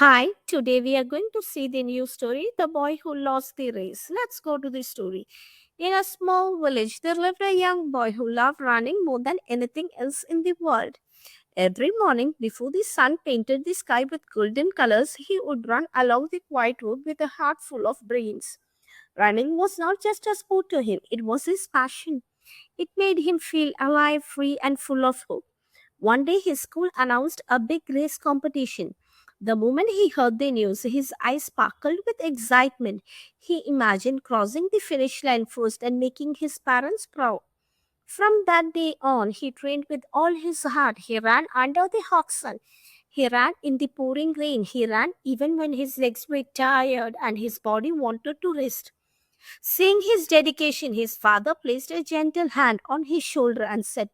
Hi, today we are going to see the new story, The Boy Who Lost the Race. Let's go to the story. In a small village, there lived a young boy who loved running more than anything else in the world. Every morning, before the sun painted the sky with golden colors, he would run along the quiet road with a heart full of dreams. Running was not just a sport to him, it was his passion. It made him feel alive, free, and full of hope. One day, his school announced a big race competition. The moment he heard the news, his eyes sparkled with excitement. He imagined crossing the finish line first and making his parents proud. From that day on, he trained with all his heart. He ran under the hot sun. He ran in the pouring rain. He ran even when his legs were tired and his body wanted to rest. Seeing his dedication, his father placed a gentle hand on his shoulder and said,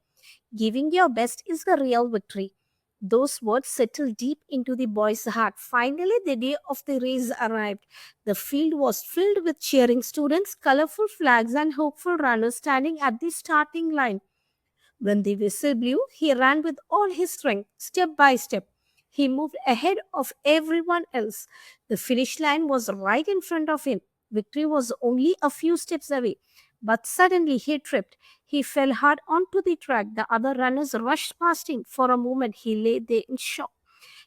"Giving your best is the real victory." Those words settled deep into the boy's heart. Finally, the day of the race arrived. The field was filled with cheering students, colorful flags, and hopeful runners standing at the starting line. When the whistle blew, he ran with all his strength, step by step. He moved ahead of everyone else. The finish line was right in front of him. Victory was only a few steps away. But suddenly he tripped. He fell hard onto the track. The other runners rushed past him. For a moment, he lay there in shock.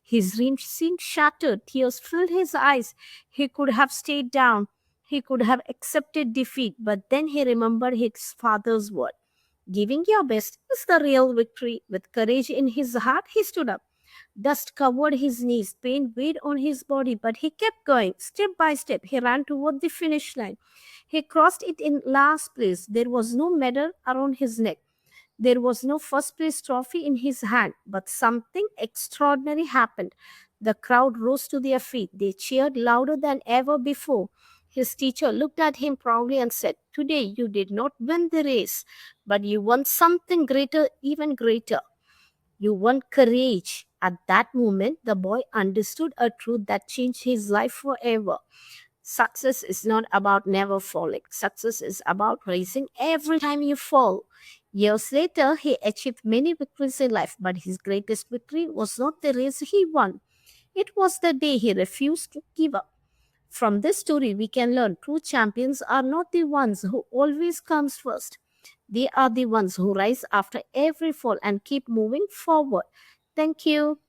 His dreams seemed shattered. Tears filled his eyes. He could have stayed down. He could have accepted defeat. But then he remembered his father's word. Giving your best is the real victory. With courage in his heart, he stood up. Dust covered his knees, pain weighed on his body, but he kept going. Step by step, he ran toward the finish line. He crossed it in last place. There was no medal around his neck. There was no first place trophy in his hand, but something extraordinary happened. The crowd rose to their feet. They cheered louder than ever before. His teacher looked at him proudly and said, "Today you did not win the race, but you won something greater, even greater. You won courage." At that moment, the boy understood a truth that changed his life forever. Success is not about never falling. Success is about rising every time you fall. Years later, he achieved many victories in life, but his greatest victory was not the race he won. It was the day he refused to give up. From this story, we can learn true champions are not the ones who always comes first. They are the ones who rise after every fall and keep moving forward. Thank you.